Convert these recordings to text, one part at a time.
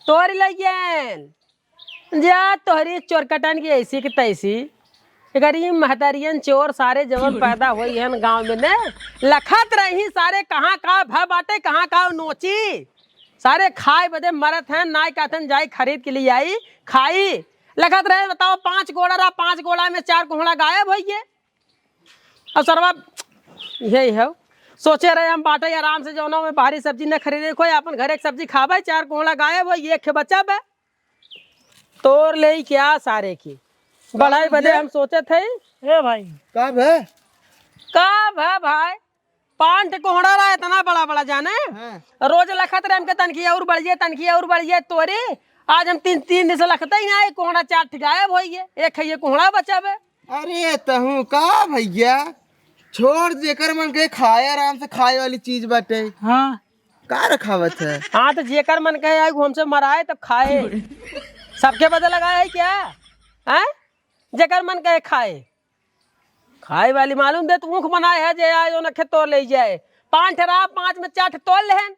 तोर लगियन जा तोहरी चोरकटन की ऐसी की तैसी गरीब महतरियन चोर सारे जवन पैदा हुई हन गांव में ने लखत रही सारे कहाँ का भ बाटे कहाँ का नोची सारे खाए बदे मरत हैं नाय कहतन जाई खरीद के लिए आई खाई लखत रहे बताओ 5 गोड़ा रहा 5 गोड़ा में 4 कोहड़ा गायब होइए। अब सरवा यही है सोचे रहे हम बाटे आराम से जौनों में बाहरी सब्जी न खरीदे कोई अपन घर एक सब्जी खावे 4 कोहड़ा गायब हो एक बचा बे तोर ले क्या सारे की बढ़ाई बदे हम सोचे थे ए भाई कब है भाई 5 कोहड़ा रहा इतना बड़ा बड़ा जाने रोज लखत रहे हमके तनखी और बढ़िए तोरे आज हम 3 दिन से लखते ही ना कोहड़ा 4 गायब हो गए एक है ये कोहड़ा बचा बे। अरे तहू का भैया छोड़ जेकर मन के खाए आराम से खाए वाली चीज बाटे। हाँ का रखावत है। हाँ तो जेकर मन कहे आई हमसे मराए तब खाए सबके बदले लगाए है क्या है जेकर मन कहे खाए खाए वाली मालूम दे तू ऊख बनाए है जे आए जो नखे तोड़ ले जाए 5 रहा 5 में 4 तोड़ लेहन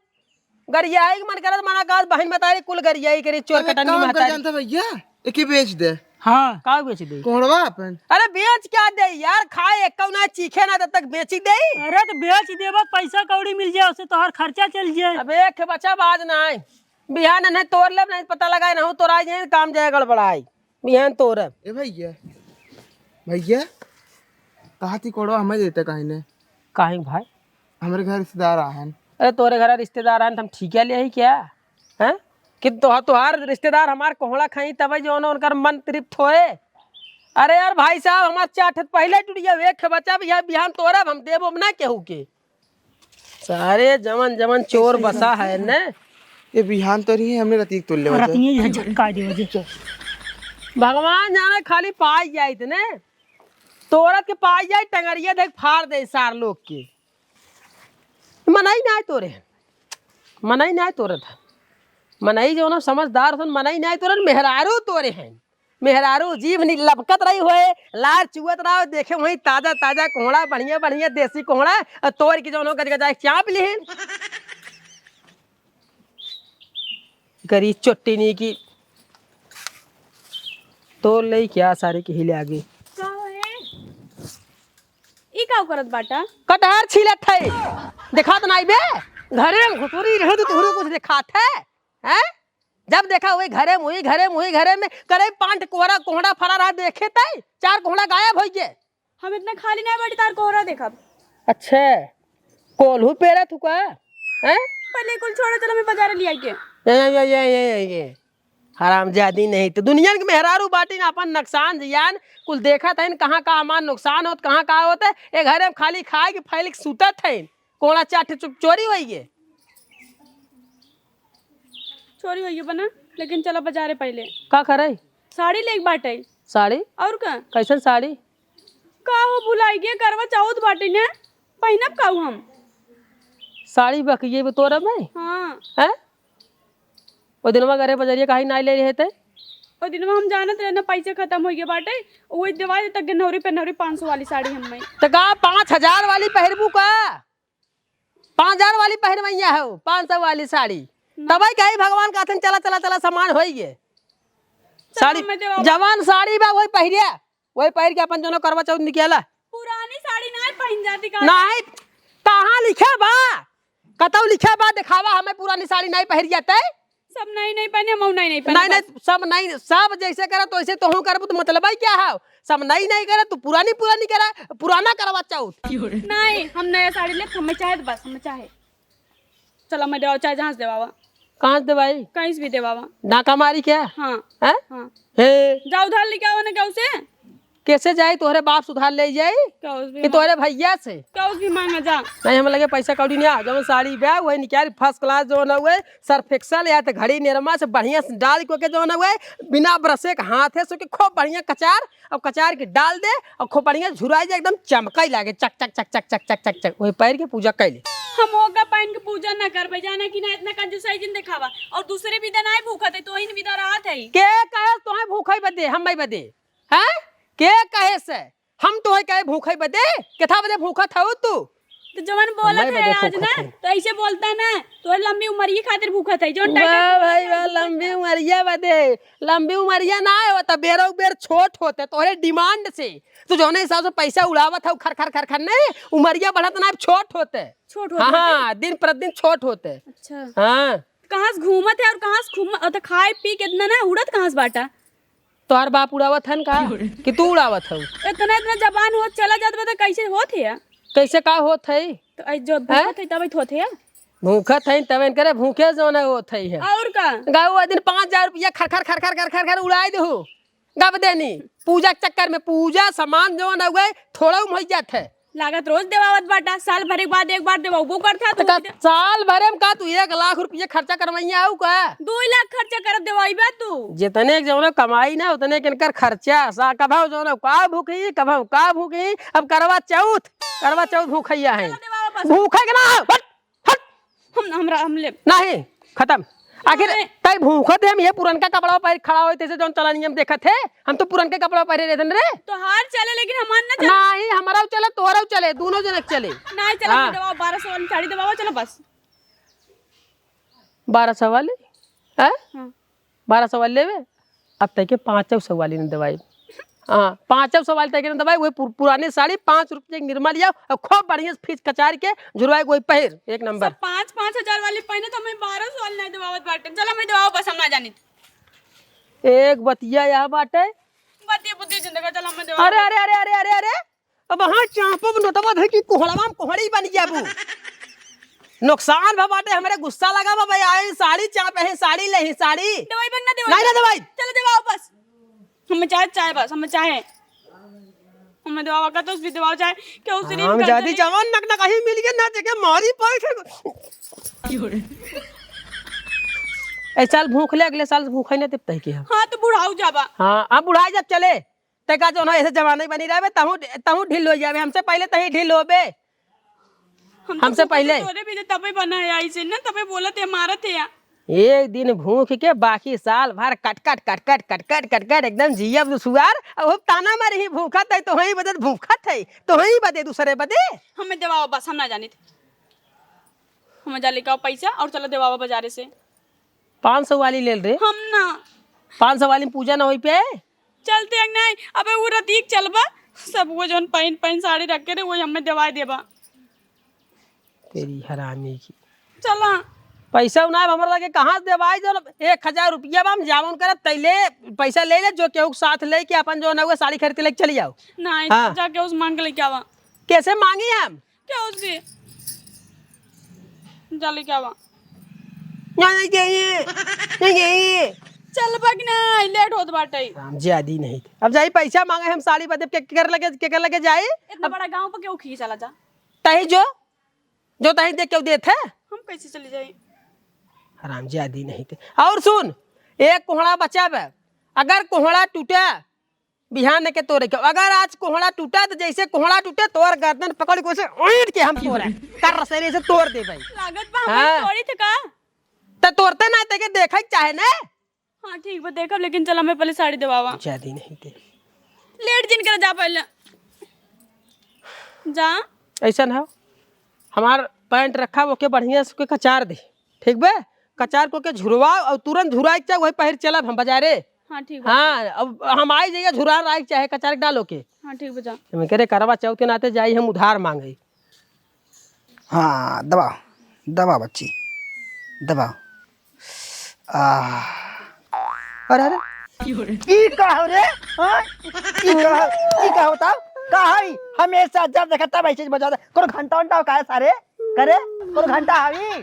गरियाई के मन करत मना का बहन बताई कुल गरियाई करी चोर कटनी में हता जानता भैया एक ही बेच दे। हाँ का बेच दे कोहड़वा अपन। अरे बेच क्या दे यार खाए एक ना चीखे ना तब तक बेची दे। अरे तो बेच देबा पैसा कौड़ी मिल जाए उससे तोहर खर्चा चल जाए। अब एक बचा बाज ना है बिहान नहीं तोड़ ले नहीं पता लगाए ना तोड़ आ जाए काम जाए गड़बड़ाई बिहान तोड़ ए भैया भैया कहा थी कोड़वा हमें देते कहीं ने काहे भाई हमारे घर रिश्तेदार आहन। अरे तोरे घर रिश्तेदार हैं हम ठीक है ले क्या हैं कि तुहार रिश्तेदार हमार कोहड़ा खाई तब जो उनका मन तृप्त होए। अरे यार भाई साहब हमार 4 पहले टूट गया एक बच्चा भी बिहान तोड़ब हम देव ना केहू के सारे जमन जमन चोर बसा है ने ये बिहान तो नहीं है हमने रतीक तुल ले रतिये झटका दे वजह भगवान जाने खाली पाई जाए ने तोरत के पाई जाए टंगरिया देख फाड़ दे सार लोग के मनाई ना तोरे मनाई ना तोरत मनाई जो ना समझदार सन मनाई ना तोरत मेहरारू तोरे हैं मेहरारू जीभ नी लपकत रही होए लार चुवत रहा देखे वही ताजा ताजा कोहड़ा बढ़िया बढ़िया देसी कोहड़ा तोड़ के जो गज गजा चाप लेहन गरी चोट्टी नी की तो ले क्या सारे के हिले आगे ई का करत बाटा कटहर छिलत है दिखात नहीं बे घरे में घुटुरी रहे तो तुहरे कुछ दिखात है हैं जब देखा वही घरे में करे 5 कोहड़ा फरा रहा देखे तई 4 कोहड़ा गायब हो गए। हम इतना खाली नहीं बैठी तार कोहरा देखब। अच्छा कोल्हू पेरा तू का हैं पहले कुल छोड़ो चलो मैं बाजार ले आई के ये हरामजादी नहीं तो दुनिया के मेहरारू बाटी ना अपन नुकसान जियान कुल देखा था कहाँ का हमार नुकसान होत कहाँ का होता है घरे में खाली खाए के फैल के सुतत है कोड़ा 4 चोरी हुई है चोरी हुई बना लेकिन चलो बाजारे पहले का करे साड़ी ले बाटे साड़ी और का कैसन साड़ी का हो भुलाई गया करवा चौथ बाटे ने पहनब का हम साड़ी बकिए भी तोरा में हां हैं वो दिनवा घरे बजरिया काहे ना ले रहे थे और दिन में हम जानत रहे ना पैसे खत्म हो गए बाटे वही दिवाली तक गनौरी पे नौरी 500 वाली साड़ी हम में तो का 5000 वाली पहरबू का 5000 वाली पहनवैया हो 500 वाली साड़ी तबई कही भगवान का चला चला चला सामान हो गए साड़ी जवान साड़ी बा वही पहरिया वही पहर के अपन जनो करवा चौथ निकला पुरानी साड़ी ना पहन जाती का नहीं कहां लिखे बा कतौ लिखे बा दिखावा हमें पुरानी साड़ी नहीं पहर जाते सब नहीं पहने हम नहीं पहने नहीं सब जैसे करा तो ऐसे तो करबू तो मतलब ही क्या है सब नहीं करे तू पुरानी करा पुराना करवा चौथ नहीं हम नया साड़ी ले हमें चाहे तो बस हमें चाहे चलो मैं देवा चाहे जहाँ से देवावा कहाँ से दवाई कहीं से भी देवावा डाका मारी क्या हाँ है हाँ हे जाओ उधार लेके आओ ना गाँव से कैसे जाए तोहरे बाप सुधार ले जाए कि तोहरे भैया से गाँव भी मांगा जा नहीं हमें लगे पैसा कौड़ी नहीं आ जब साड़ी ब्याह वही निकाल फर्स्ट क्लास जो ना हुए सर्फ एक्सल या तो घड़ी निरमा से बढ़िया से डाल के जो ना हुए बिना ब्रशे के हाथ है सो के खूब बढ़िया कचार और कचार के डाल दे और खूब बढ़िया झुराई जाए एकदम चमकई लागे चक चक चक चक चक चक चक चक वही पैर के पूजा कैले हम होगा पहन के पूजा ना कर जाना कि ना इतना कंजूसाई जिन दिखावा और दूसरे भी दिन आए भूखा थे तो ही विदा रात है के कहे तोहे भूखई बदे हम भाई बदे हैं के कहे से हम तोहे कहे भूखई बदे केथा बदे भूखा था तू तो जवन बोला मैं थे बदे आज भूखत ना हई। तो ऐसे बोलता ना तो लंबी उम्र ही खातिर भूखा था जो वाह भाई वाह, लंबी उमरिया बदे लंबी उमरिया ना होता बेरो बेर छोट होते तोहरे डिमांड से तो जौने हिसाब से पैसा उड़ावत है खर खर खर खर नहीं उमरिया बढ़त ना अब छोट होते छोट हाँ होते हाँ दिन प्रतिदिन छोट होते अच्छा हाँ कहाँ से घूमत है और कहाँ से घूम तो खाए पी के इतना ना उड़त कहाँ से बाटा तोहर बाप उड़ावत हन का कि तू उड़ावत हऊ इतना इतना जबान हो चला जात बता कैसे होत है कैसे का होत है तो ऐ जो भूखा थे तब होत है भूखत है तब करे भूखे जो न होत है और का गाँव दिन 5,000 रुपया खर खर खर खर खर खर खर उड़ाई दहू गब देनी पूजा के चक्कर में पूजा सामान जो न हुए थोड़ा हो जात है लागत रोज देवावत बाटा साल भर के बाद एक बार देवाबो करता तो का साल भरे में का तू 1 लाख रुपया खर्चा करवाइया आऊ का 2 लाख खर्चा करब देवाई बा तू जितने जो कमाई ना उतने के इनकर खर्चा सा कभाऊ जो का भूखी कभाऊ का भूखी अब करवा चौथ भूखैया है देवावा बस भूखे के ना हट हट हम ले नहीं खत्म आखिर अरे। तय भूखत है हम ये पुरनका कपड़ा पहन खड़ा होते से जौन चला नियम देखत है हम तो पुरनके कपड़ा पहने रहते रे तो हार चले लेकिन हमार ना चले नहीं हमारा चले तोहरा चले दोनों जने चले नहीं चला हाँ। देवाओ 1200 वाली साड़ी देवाओ चलो बस 1200 वाली है हाँ 1200 वाली लेवे अब तक के 500 वाली ने दवाई हाँ 500 वाली तक ने दवाई वही पुरानी साड़ी 5 रुपये की निर्मा लिया और खूब बढ़िया से फीस कचार के झुरवाई वही पहिर एक नंबर 5-5 हजार वाली पहने तो मैं 1200 वाली नहीं देवावत बाटे चलो मैं देवाओ बस हम ना जानी एक बतिया यह बाटे बतिया बुद्धि जिंदगी चलो मैं देवाओ अरे अरे अरे अरे अरे अरे अब हाँ चापो नोटवा धर की कोहड़वा में कोहड़ी बन जाबू नुकसान भा बाटे हमारे गुस्सा लगा बा भाई आई साड़ी चाप है साड़ी ले साड़ी दवाई बंद ना नहीं ना दवाई चलो देवाओ बस हमें चाहे बस हमें चाहे हमें देवाओ का तो उस भी देवाओ चाहे कि उस दिन हम जाती जवान नक नक कहीं मिल गए ना जगह मारी पाए ऐ साल भूख ले अगले साल भूख नहीं तब तक हम हाँ तो बुढ़ाऊ जाबा हाँ अब बुढ़ाई जब चले तका जो ना ऐसे जवानी बनी रहे तहू ढील हो जावे हमसे पहले तही ढील होबे हमसे पहले तोरे भी तबे बना है ऐसे ना तबे बोलत है मारत है एक दिन भूख के बाकी साल भर cut cut cut cut cut cut cut cut एकदम जियब सुगार अब ताना मारे ही भूखा थे तो वही बदे भूखा थे तो वही बदे दूसरे बदे हमें देवाओ बस हम ना जानी थे हमें जा लेके आओ पैसा और चलो देवाओ बाजारे से 500 वाली ले रे हम ना 500 वाली में पूजा ना होई पे चलते हैं नहीं अबे वो रतीक चलबा सब वो जोन पहन साड़ी रखे रे वही हमें दवाई देबा तेरी हरामी की चला पैसा ना हमारा लगे कहाँ से देवाई जो 1000 रुपया हम जामुन कर तैले पैसा ले ले जो केहू साथ ले के अपन जो ना हुआ साड़ी खरीद के लेके चली जाओ नहीं हाँ। जाके उस मांग के लेके आवा कैसे मांगी हम क्या उस भी जा लेके आवा नहीं चाहिए चल बग ना लेट होत बाटे हम ज्यादा नहीं थे अब जाई पैसा मांगे हम साड़ी बदे के कर लगे जाए इतना बड़ा गांव पर क्यों खी चला जा तही जो तही देख के देते हम कैसे चले जाए हराम ज्यादा नहीं थे और सुन एक कोहड़ा बचा बे अगर कोहड़ा टूटा बिहान के तोड़े के अगर आज कोहड़ा टूटा तो जैसे कोहड़ा टूटे तोड़ गर्दन पकड़ के उसे ईंट के हम तोड़ा कर रसेरे से तोड़ दे भाई लागत बा हाँ। हम थोड़ी थे का तो तोड़ते ना ते के देखा चाहे ना हाँ ठीक बा देखब लेकिन चल हमें पहले साड़ी देवावा ज्यादा नहीं थे लेट जिन कर जा पहले जा ऐसा ना हो हमार पैंट रखा वो के बढ़िया से कचार दे ठीक बे कचार को के झुरवा और तुरंत झुराई चाहे वही पहिर चलब हम बाजारे हाँ ठीक बा हाँ अब हम आई जाइए झुरा राख चाहे कचार डालो के हाँ ठीक बा जा हम करे करवा चौथ के नाते जाई हम उधार मांगे हाँ दबाओ दबाओ बच्ची दबाओ अरे अरे ई का हो रे हाँ ई का होता का हई हमेशा जब देखा तब ऐसे बजा दे कोनो घंटा का है सारे करे कोनो घंटा हवी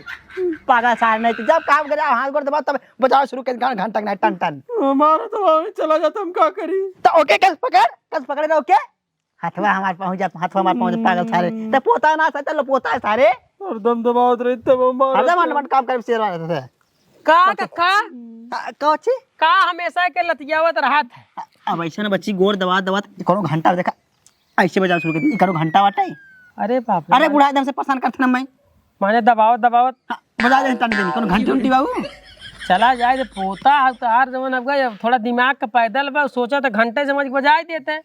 पागल सारे नहीं तो जब काम करे हाथ गोड़ दबा तब बजाओ शुरू कर घंटा नहीं टन टन हमारा तो चला जाता हम क्या करी तो ओके कस पकड़े ना ओके हाथवा हमारे पहुंच जा हाथवा हमारे पहुंच पागल सारे तो पोता ना सता लो पोता है सारे और दम दबावत रही तब हरदम मन काम करे शेर वाले थे का कौची का हमेशा के लतियावत रहा था अब ऐसे ना बच्ची गोर दबा दबा कोनो घंटा देखा ऐसे बजा शुरू कर दी कोनो घंटा बाटे अरे बाप रे अरे बूढ़ा एकदम से परेशान करते ना मैं माने दबावत हाँ, बजा दे टन दिन कोनो घंटी उंटी बाबू चला जाए तो पोता तो हर जमन अब गए थोड़ा दिमाग का पैदल बा सोचा तो घंटे समझ के बजा ही देते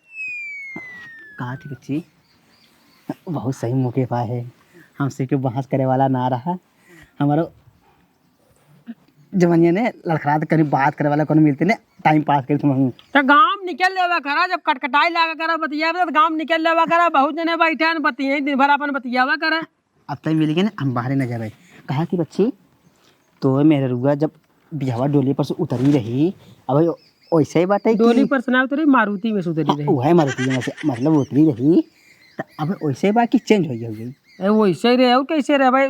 कहाँ थी बच्ची बहुत सही मौके पा है हमसे क्यों बहस करे वाला ना रहा। हमारा जवनिया ने लड़खड़ात करी बात करे वाला कोनो मिलते ने टाइम पास करी तुम। तो गांव निकल लेवा करा, जब कटकटाई लागा करा बतियावे तो गांव निकल लेवा करा। बहुत जने बैठे हैं बतिये दिन भर अपन बतियावा करा। अब तक मिल गए ना, हम बाहर न जाए। कहा कि बच्ची तो मेरे रुआ जब बिहावा डोली पर से उतरी रही, अब वैसे ही बात है डोली पर सुना उतरी मारुति में सुतरी रही। वह मारुति में से मतलब उतरी रही तो अब वैसे ही बात की चेंज हो गई। वैसे ही रहे कैसे रहे भाई,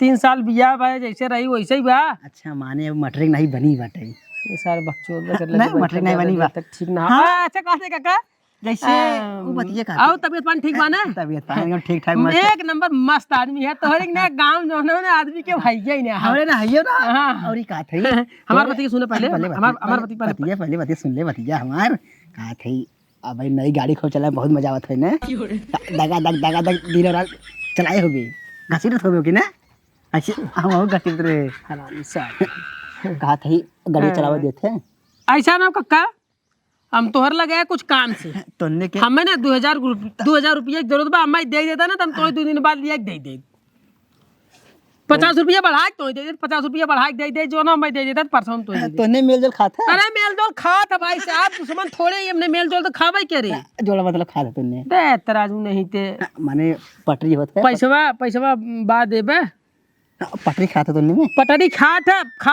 3 साल बिया भाई जैसे रही वैसे ही बा। अच्छा माने अब मटरिंग नहीं बनी बाटे। ये सारे बकचोद नहीं मटरिंग नहीं बनी बा। ठीक ना। हाँ। अच्छा कहते काका जैसे वो बतिया का आओ तबीयत पानी ठीक बा ना? तबीयत पानी एकदम ठीक ठाक मस्त। एक नंबर मस्त आदमी है तोहरे ना गांव जो ना आदमी के भाई ही ना हमरे ना हइयो ना। हाँ। और का थई हमार पति के सुने पहले हमार पति पहले बतिया सुन ले बतिया हमार का थई। अब भाई नई गाड़ी खूब चलाए बहुत मजा आवत है ना। दगा दग दिन रात चलाए होगी घसीटत होगी ना। अच्छा हम घसीटत रहे हरामी साहब। कहा थई गाड़ी चलावा देते ऐसा ना कक्का, हम तोहर लगे कुछ काम से तोने के हमें ना 2000 रुपया की जरूरत बा। हमें दे देता ना तो हम तो 2 दिन बाद लिया के दे 50 रुपया बढ़ा के तो दे 50 रुपया बढ़ा के दे जो ना हमें दे देता परसों तो तोने मेल-जोल खाता। अरे मेल जोल खा था भाई साहब, दुश्मन थोड़े ही हमने मेल जोल तो खावे के रे। जोड़ा मतलब खाता तोने दे तराजू नहीं ते माने पटरी होत है। पैसवा बा देबे। पटरी खाता तोने में पटरी खा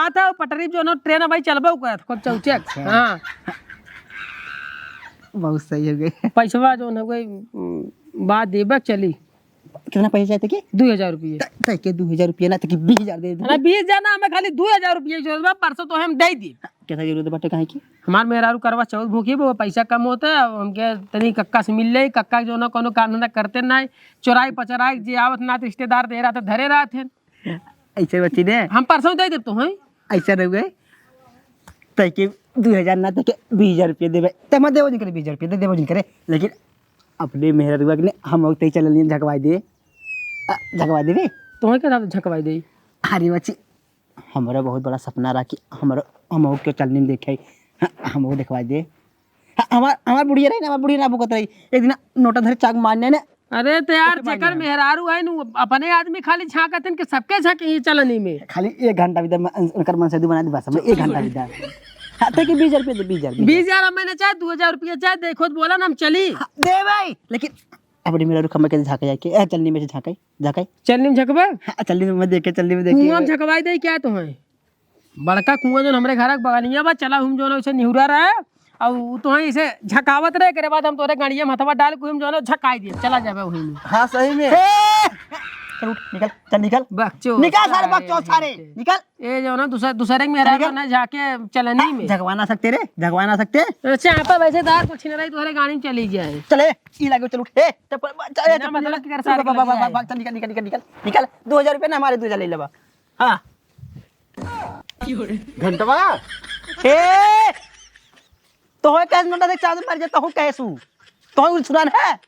था पटरी जो ना ट्रेन भाई चलबो कर खूब चौचक। हां बहुत सही हो गई। पैसवा जो ना कोई बा देबे चली। कितना पैसा चाहते कि 2000 रुपया। तय के 2000 रुपया ना तक 20000 दे दे। अरे 20,000 ना, हमें खाली 2000 रुपया की जरूरत बा। परसों तो हम दे दी। कैसा जरूरत बाटे काहे की हमार मेहरारू करवा चौथ भूखी वो पैसा कम होता है। हमके तनी कक्का से मिल ले, कक्का जो ना कोनो काम धंधा करते ना, चोराई पचराई जे आवत ना रिश्तेदार दे रहा था धरे रहा थे। ऐसे बच्ची ने हम परसों दे देते हैं। ऐसा रह गए तय के 2000 ना तक 20000 रुपया देबे त मत देबो करे 20000 रुपया देबो जिन करे। लेकिन अपने मेहरारू ने हम औते चल लिए झकवाई झकवा देबे तुम्हें क्या झकवाई दे। अरे बच्ची हमारा बहुत बड़ा सपना रहा कि हमारा हम के चलने में देखे हम देखवा दे। हमार बुढ़िया रही ना, हमार बुढ़िया ना भुगत रही। एक दिन नोटा धरे चाक मारने ने। अरे तो यार जेकर मेहरारू है नु अपने आदमी खाली झांकतन के सबके झांके चलनी में। खाली 1 घंटा भीतर उनकर मन से दू बना दी बस 1 घंटा भीतर। हां कि 20 रुपया दे 20,000 मैंने चाहे 2000 रुपया चाहे देखो तो बोला ना हम चली दे भाई। लेकिन अपने मेरा रुखा में के झाके जाके चलनी में से झाके चलनी में झकबे। चलनी में देखे कुआं में झकवाई दे क्या तुम्हें। बड़का कुआं जो हमरे घर के बगनिया बा चला हम जो ना उसे निहुरा रहा और तो इसे झकावत रहे के बाद हम तोरे गाड़िया में हथवा डाल के हम जो ना झकाई दिए चला जाबे वही में। हाँ सही में। चल उठ निकल चल निकल बकचो निकल सारे बकचो सारे निकल। ये जो ना दूसरे के मेहरारू ना जाके चलनी में झकवा ना सकते रे झकवा ना सकते। चापा वैसे दार कुछ नहीं रही तोरे गाड़ी में चली जाए। चले ई लागे चल उठ ए चल मतलब कि सारे चल निकल 2000 रुपया ना हमारे 2000 ले लेबा। हां घंटवा ए तो है कैसे नोटा से चादर मर जाता हूं कैसू तो सुनान है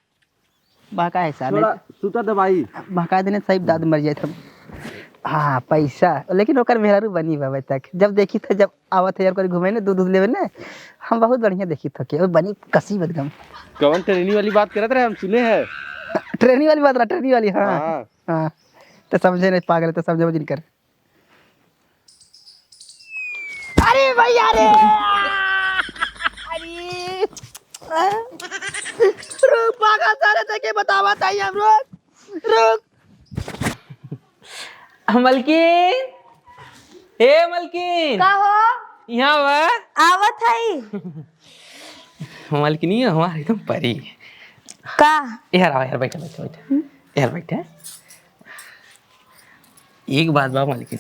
बाका है साले थोड़ा सुता दवाई बाका देने सही दाद मर जाए था। हाँ पैसा लेकिन ओकर मेहरारू बनी बाबा तक जब देखी था जब आवत है यार कोई घूमे ने दूध लेवे ने हम बहुत बढ़िया देखी था कि बनी कसी बदगम। कौन ट्रेनिंग वाली बात करत रहे हम सुने हैं। ट्रेनिंग वाली बात रहा ट्रेनिंग वाली। हाँ हाँ। हाँ तो समझे नहीं पागल तो समझे जिन कर। अरे भैया रे रुक पागल सारे तक बतावा ताई हम रुक मलकिन ए मलकिन का हो यहाँ वा आवत हई मलकिन ये हमारा एकदम परी का यार आओ यार बैठा यार बैठा। एक बात बा मलकिन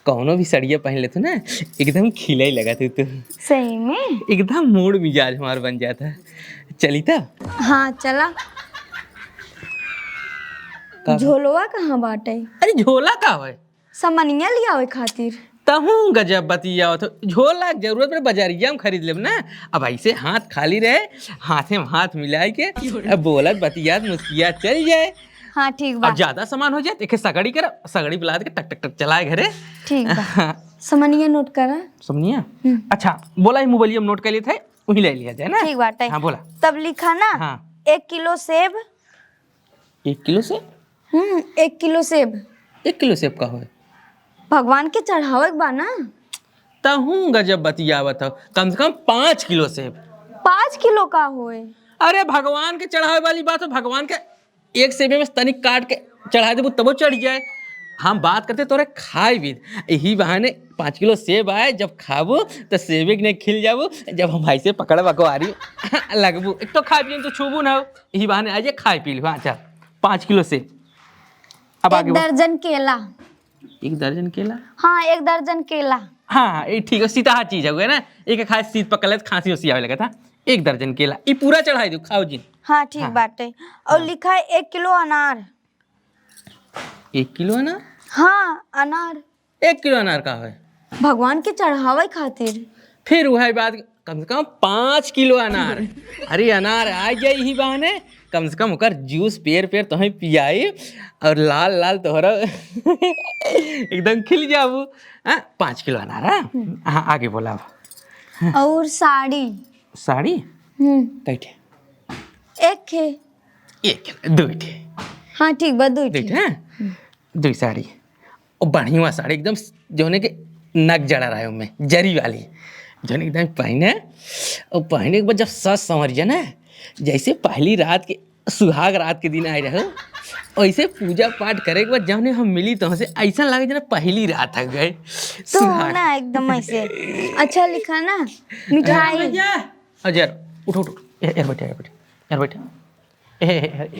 कौनो भी सड़िया पहन ले तो ना एकदम खिले लगा तू तो सही में एकदम मूड मिजाज हमार बन जाता। चली था हाँ चला। झोलवा कहाँ बाटे अरे झोला का है सामानिया लिया आवे खातिर तहू गजब बतिया तो झोला जरूरत पड़े बाजारिया में खरीद लेब ना। अब ऐसे हाथ खाली रहे हाथे में हाथ मिलाए के अब बोलत बतियात मुस्कियात चल जाए। हाँ ठीक बा और ज्यादा सामान हो जाए देखे सगड़ी कर सगड़ी पिला दे के टक टक टक चलाए घरे। ठीक बा सामानिया नोट करा समझिया अच्छा बोला ही मोबाइल में नोट कर लिए थे वही ले लिया जाए ना। ठीक बाटे हाँ बोला तब लिखा ना हाँ 1 किलो सेब 1 किलो से 1 किलो सेब 1 किलो सेब का होए भगवान के चढ़ावे के बा ना। तहूँ गजब बतियावत हो, कम से कम 5 किलो सेब। 5 किलो का होए। अरे भगवान के चढ़ावे वाली बात हो, भगवान के एक सेबे में तनिक काट के चढ़ा देबू तबो चढ़ जाए। हम बात करते तोरे खाए भी, यही बहाने 5 किलो सेब आए, जब खाबू तो सेबे के नहीं खिल जाबू, जब हम ऐसे पकड़ बकवारी लगबू एक तो खाए पी तो छूबू ना हो, यही बहाने आ जाए खाए पी लो। हाँ चल 5 किलो सेब। अब 1 आगे बढ़। दर्जन केला। 1 दर्जन केला। हाँ 1 दर्जन केला। हाँ ये ठीक है, सीधा चीज है ना, एक खाए शीत पकड़ खांसी उसी आवे लगा था। 1 दर्जन केला ये पूरा चढ़ाई दो, खाओ जी। हाँ ठीक बाटे। और लिखा है 1 किलो अनार। 1 किलो अनार? हाँ अनार 1 किलो अनार का है भगवान के चढ़ावे खातिर। फिर वह बात, कम से कम 5 किलो अनार। अरे अनार आ जाए ही बहाने, कम से कम ओकर जूस पेर पेर तुम्हें पियाई और लाल लाल तोहरा एकदम खिल जाबू। 5 किलो अनार। हाँ आगे बोला। और साड़ी। साड़ी हम्म कैठे? 1 खे। 1 2 ठे। हाँ ठीक बा 2 खे। हैं 2 साड़ी और बढ़िया साड़ी एकदम जोने के नक जड़ा रहा है उनमें जरी वाली, जोने एकदम पहने और पहने के बाद जब सच संवर जाए ना, जैसे पहली रात के सुहाग रात के दिन आए रहे वैसे पूजा पाठ करे के बाद जब हम मिली तो हमसे ऐसा लगे जना पहली रात आ गए तो सुहाग। ना एकदम ऐसे। अच्छा लिखा ना मिठाई। अजर उठो उठो, यार बैठे यार बैठे यार बैठे,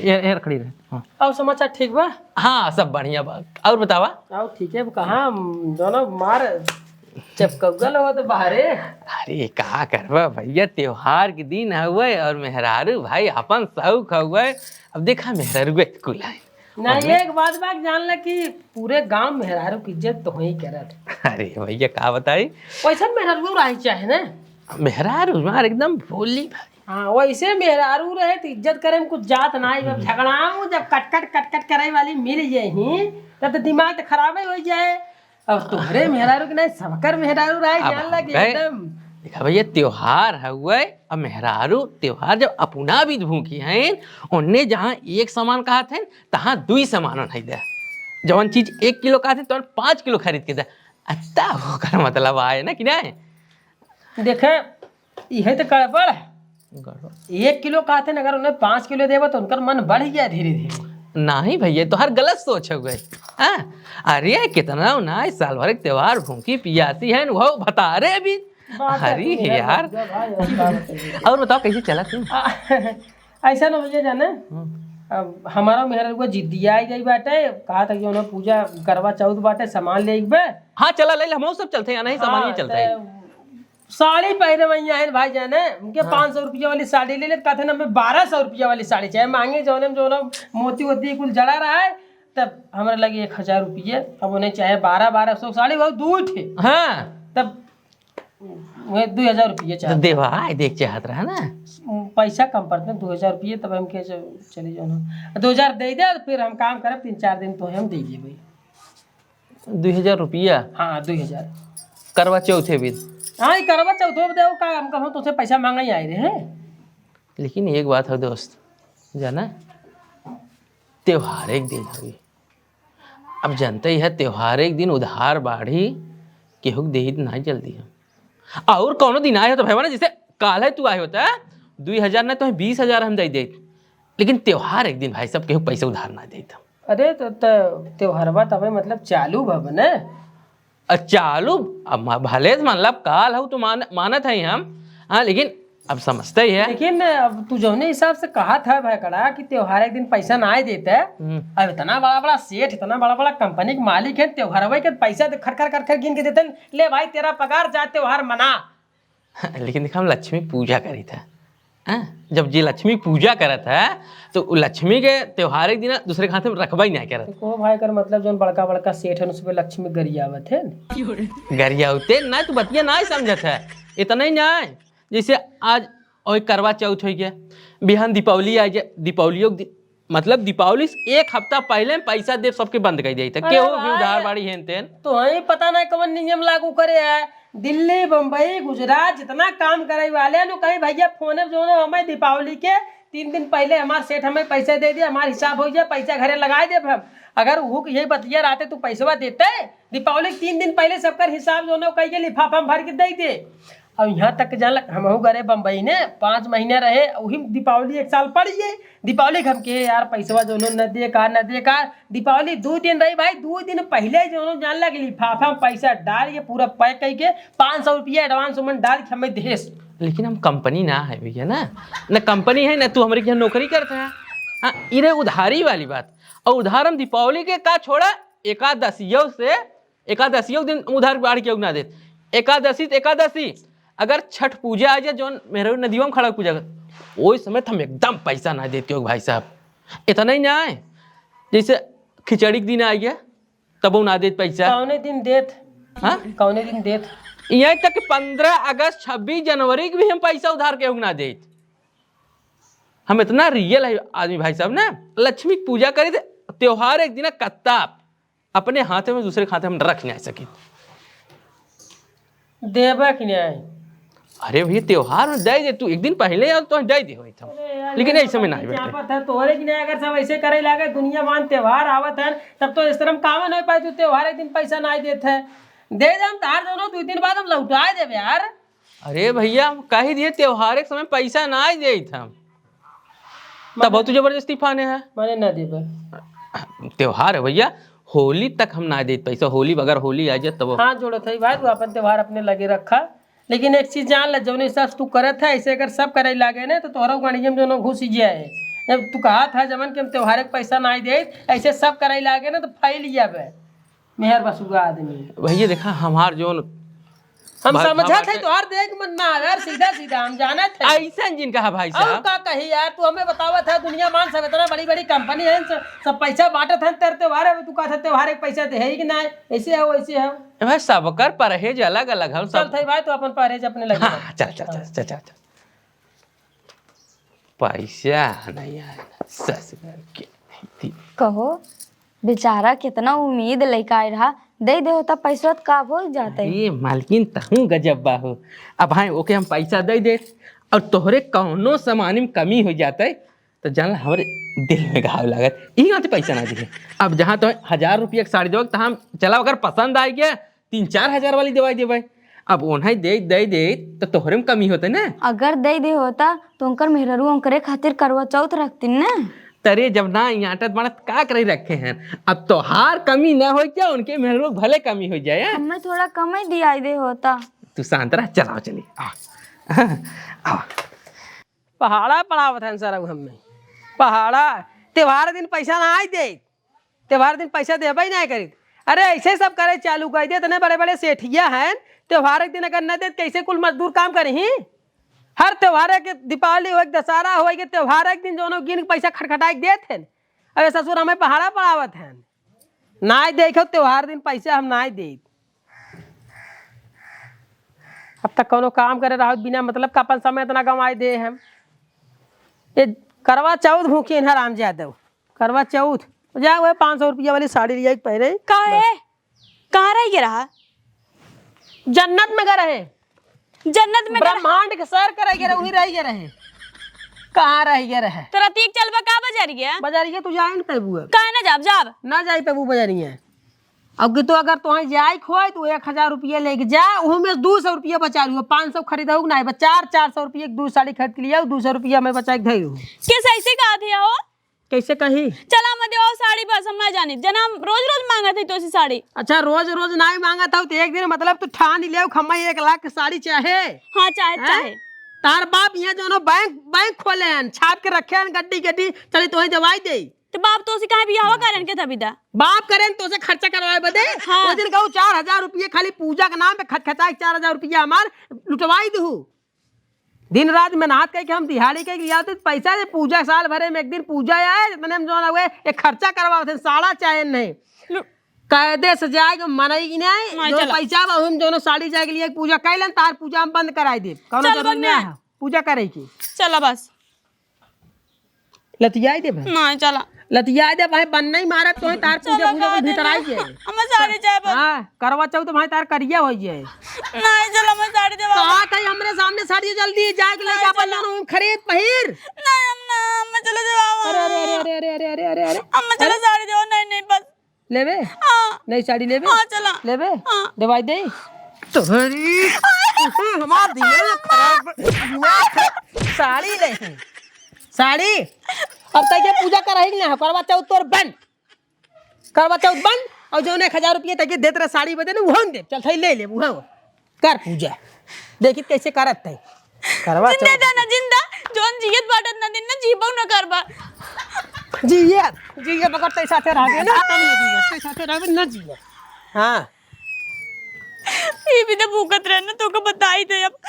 यार खड़ी रहे। हाँ अब समाचार ठीक बा? हाँ सब बढ़िया बात। और बतावा? आओ ठीक है। कहाँ दोनों मार चपकौगल हो तो बाहरे। अरे का करबा भैया, त्योहार के दिन हुए और मेहरारू भाई अपन शौक हुए। अब देखा मेहरारू स्कूल है ना, एक बात जान ल कि पूरे गांव मेहरारू की इज्जत तो ही करत। अरे भैया का बताई, वैसा मेहरारू रही चाहे ना। मेहरारू मार एकदम भोली भाई। हाँ वैसे मेहरारू रहे तो इज्जत करे में कुछ जात ना ही। जब झगड़ाऊ जब कट करे वाली मिल जाही तब तो दिमाग तो खराब ही हो जाए। अब तुम्हारे मेहरारू के नहीं सबकर मेहरारू रहे जान ल कि एकदम। देखा भैया त्योहार हुए और मेहरारू त्योहार जब अपना भी भूखी हैं, उनने जहाँ एक सामान कहा थे तहाँ 2 सामान नहीं दे। जवन चीज 1 किलो कहा थे तो 5 किलो खरीद के दे। अच्छा होकर मतलब आए ना कि नहीं। देखे यह तो गड़बड़ है। 1 किलो कहते अगर उन्हें 5 किलो देव तो उनका मन बढ़ गया धीरे धीरे। नहीं भैया तो हर गलत सोच हो गए। अरे कितना ना साल भर के त्योहार भूखी पियासी है वो बता रहे अभी। अरे यार और बताओ कैसे चला तुम? ऐसा ना मुझे जाने। अब हमारा मेहरा को जिद्दिया आई गई बाटे, कहा था कि उन्हें पूजा करवा चौथ बाटे सामान ले बे। हाँ चला ले हम सब चलते हैं, नहीं सामान ही चलता है। साड़ी पहने भैया है भाई जाने उनके 500 रुपया वाली साड़ी ले ले, कहते ना मैं 1200 रुपया वाली साड़ी चाहिए मांगे जो मोती वोती कुल जड़ा रहा है। तब हमारे लगे 1000 रुपये, अब उन्हें चाहे 1200 साड़ी बहुत दूर थे। हाँ तब वह 2000 रुपये तो चाहिए। देवा देख चाहत रहा ना, पैसा कम पड़ते हैं 2000 रुपये। तब हम के चले जाओ 2000 दे दे, फिर हम काम करे 3-4 दिन तो हम दीजिए भाई। 2000 रुपया? हाँ 2000 करवा चौथे भी। हाँ ये करवा चौथो दे का हम कहूँ तो उसे पैसा मांगा ही आए रहे हैं। लेकिन एक बात है दोस्त जाना, त्योहार एक दिन हुई, अब जानते ही है त्योहार एक दिन उधार बाढ़ी केहू दे ना जल्दी है। और कौनो दिन आए हो तो भाई ना जैसे काल है तू आए होता है 2000 ना तो 20,000 हम दे दे, लेकिन त्योहार एक दिन भाई सब केहू पैसे उधार ना देता। अरे तो त्योहारवा तब मतलब चालू भव ने चालू अब भले मतलब काल हो तो मानत है हम। हाँ लेकिन अब समझते ही है। लेकिन अब तू जौने हिसाब से कहा था भाई कड़ा कि त्योहार एक दिन पैसा ना ही देते। अब इतना बड़ा बड़ा सेठ इतना बड़ा बड़ा कंपनी के मालिक है, त्योहार के पैसा खर खर खर खर गिन के देते ले भाई तेरा पगार जा त्योहार मना। लेकिन देखा हम लक्ष्मी पूजा करी था। जब जी लक्ष्मी पूजा करत है तो लक्ष्मी के त्योहार एक दिन दूसरे के हाथ में रखबा ही नहीं करत। को भाई कर मतलब जो बड़का बड़का सेठ है उसपे लक्ष्मी गरियावत है। गरियावते ना तू बतिया ना समझत है इतना ही ना। जैसे आज और करवा चौथ हो गया, बिहान दीपावली आ जाए, दीपावलियों मतलब दीपावली से 1 हफ्ता पहले पैसा दे सबके बंद कर दिया था केहू भी उधार बाड़ी हेन तेन। तो हमें पता नहीं कौन नियम लागू करे है। दिल्ली बम्बई गुजरात जितना काम करे वाले नु कहीं भैया फोन जो हमें दीपावली के 3 दिन पहले हमारे सेठ हमें पैसे दे दिए, हमारा हिसाब हो जाए, पैसा घरे लगाए दे हम। अगर वो यही बतिया रहते तो पैसा देते। दीपावली के 3 दिन पहले सबका हिसाब जो कही के लिफाफा में भर के दे दे। और यहाँ तक जान हम गए बम्बई ने 5 महीने रहे, वही दीपावली 1 साल पड़ी है। दीपावली हम के यार पैसा जो न दे का दीपावली 2 दिन रही भाई, 2 दिन पहले जो जान लगे लिफाफा में पैसा डाल के पूरा पैक करके 500 रुपया एडवांस में डाल के हमें देश। लेकिन हम कंपनी ना है भैया ना, न कंपनी है ना तू हमारे यहाँ नौकरी करता है। हाँ इरे उधारी वाली बात। और उधार हम दीपावली के का छोड़ा, एकादशियों दिन उधार बाढ़ के ना दे। एकादशी तो एकादशी, अगर छठ पूजा आ जाए जो मेरे नदियों में खड़ा पूजा कर, वही समय हम एकदम पैसा ना देते हो भाई साहब। इतना ही ना है, जैसे खिचड़ी के दिन आ गया तब वो ना देते पैसा। कौने दिन देत? हाँ कौने दिन देत? यहाँ तक 15 अगस्त 26 जनवरी के भी हम पैसा उधार के ना दे। हम इतना रियल है आदमी भाई साहब ना। लक्ष्मी की पूजा करे थे, त्योहार एक दिन कत्ता अपने हाथे में दूसरे खाते में रख नहीं सकी। देबा कि नहीं? अरे भैया त्योहार में दे दे, तू एक दिन पहले और तो दे दे होई था। लेकिन ऐसे में नहीं बेटे। तोहरे की नहीं, अगर सब ऐसे करे लगे दुनिया मान त्योहार आवत है तब तो इस तरह काम नहीं पाए। तू त्योहार एक दिन पैसा नहीं देते है, दे दे हम तार दोनों 2 दिन बाद हम लौटा देवे यार। अरे भैया हम कह दिए त्योहार के समय पैसा ना ही दे था, तब तू जबरदस्ती फाने है। मैंने ना देबा। त्योहार है भैया, होली तक हम ना दे पैसा। होली अगर होली आ जाए तब हाँ जोड़ो थी भाई, तू अपन त्योहार अपने लगे रखा। लेकिन एक चीज जान ल, जौन हिसाब तू करत है ऐसे अगर सब करे लागे ना तो तोहरा गणिये में जो घुस जाए। जब तू कहा था जमन के हम त्योहार के पैसा ना दे, ऐसे सब करे लागे ना तो फैल जाबे मेहर बसुगा आदमी। भैया देखा हमार जो हम समझा थे तोहार देख मन ना यार, सीधा सीधा हम जाना थे। ऐसा जिनका है भाई अब साहब। का कही यार, तू हमें बतावा था दुनिया मान सब इतना बड़ी बड़ी कंपनी है, सब पैसा बांटत है। तेरे त्योहार है, तू कहा त्योहार एक पैसा दे है कि ना, ऐसे है वैसे है भाई। सबकर परहेज अलग अलग है। चल थे भाई, तो अपन परहेज अपने लगे। हाँ, चल चल चल चल चल चल। पैसा नहीं आया कहो बेचारा कितना उम्मीद लेकर रहा, दे दे होता पैसा का हो जाता है। ये मालकिन तहूँ गजब बा हो। अब हाँ ओके हम पैसा दे दे और तोहरे कौनो सामान में कमी हो जाता है तो जान हमारे दिल में घाव लागत, यही बात पैसा ना दिए। अब जहाँ तो 1000 रुपया की साड़ी देव तो हम चला, अगर पसंद आ गया 3-4 हजार वाली दवाई देवे। अब उन्हें दे तो तोहरे में कमी होता ना। अगर दे दे होता तो उनकर मेहररू उनकरे खातिर करवा चौथ रखती ना। तरे जब ना याटत बनत का करे रखे हैं। अब तोहार कमी ना हो क्या, उनके मेहररू भले कमी हो जाए। हमें थोड़ा कम ही दिया दे होता। तू शांत रह, चलाओ चली आओ। पहाड़ा पड़ावत है सर हमें पहाड़ा। त्योहार दिन पैसा ना आई दे, त्योहार दिन पैसा देबे नहीं करी। अरे ऐसे सब करे चालू कर दे, इतने बड़े बड़े सेठिया हैं, त्योहार के दिन अगर न दे कैसे कुल मजदूर काम करी। हर त्योहार के दीपावली हो दशहरा हो के त्योहार एक दिन जो गिन पैसा खटखटाई देते हैं। अरे ससुर हमें पहाड़ा पड़ावत है ना देखो त्योहार दिन पैसा हम ना दे। अब तक कोनो काम करे रहो बिना मतलब का अपन समय इतना कमाई दे हम। ये करवा चौथ भूखी है राम यादव, करवा चौथ जा वो 500 रुपया वाली साड़ी लिया पहले। कहाँ रह रहा? जन्नत में गए रहे, जन्नत में ब्रह्मांड के सैर करे रहे, वही रह रहे। कहाँ रह रहे? तो रतीक चलबा का बजारिया? बजारिया तू जाए न पेबू, काहे ना जाब जाब ना जाए पेबू बजारिया। अब तो अगर तुम्हें जाए खोए तो 1000 रुपया लेके जा, में 200 रुपया बचा लू। 500 खरीदा ना, 400 रुपया की 2 साड़ी खरीद के लिया, 200 रुपया मैं बचा के धरू। किस ऐसे कहा थे हो? कैसे कही? चला मत आओ साड़ी बस हम ना जाने जना, रोज रोज मांगा थे तो सी साड़ी। अच्छा रोज रोज ना ही मांगा था तो एक दिन मतलब तू ठान ले खम्मा 1 लाख की साड़ी चाहे। हाँ चाहे। तार बाप यहाँ जो बैंक खोले हैं, छाप के रखे हैं गड्डी चले तो दवाई दे। तो बाप तो उसे कहे बियाह करन के था बिदा बाप करें तो से खर्चा करवाए बदे। हाँ। उस दिन कहूँ 4000 रुपये खाली पूजा के नाम पे खटखटाई 4000 रुपया हमार लुटवाई दू। दिन रात मेहनत करके हम दिहाड़ी के लिया तो पैसा दे, पूजा साल भरे में एक दिन पूजा आए मैंने जो हुए एक खर्चा करवा थे साड़ा चाहे नहीं कायदे से जाएगा मनई की नहीं जो पैसा हम जो साड़ी जाए के लिए पूजा कैलन तार पूजा हम बंद कराई दे। कौन जरूरी नहीं है पूजा करे की। चला बस लतियाई दे भाई, नहीं चला लतियाई दे भाई, बन नहीं मारा तो तार पूजा पूजा को भीतर आई जाए। हम साड़ी जाए बस। हां करवा चौथ तो भाई तार करिया हो जाए। नहीं चला मैं साड़ी दे कहा कहीं हमरे सामने साड़ी जल्दी जाके लेके अपन खरीद पहिर। नहीं हम ना अम्मा चलो जाओ। अरे अरे अरे अरे अरे अरे अरे अरे अम्मा चलो साड़ी दो। नहीं नहीं बस। लेबे हाँ नई साड़ी लेबे हाँ चला। लेबे हाँ। दवाई दे तोहरी हमार दिमाग खराब साड़ी नहीं साड़ी अब तक ये पूजा कराही ना करवा चौथ तोर बंद करवा चौथ बंद और जो 1000 रुपये तक देत रहा साड़ी बदे ना वहाँ दे चल थई ले ले वहाँ कर पूजा देखी कैसे करत है करवा जिंदा चौथ जाना जिंदा जोन जियत बाटत ना दिन ना जीबो न करबा। जिये बकर तै साथे रहबे ना तब ये जिये तै साथे रहबे ना जिये हाँ ये भी तो भूखत रहना तो को बताई दे अब।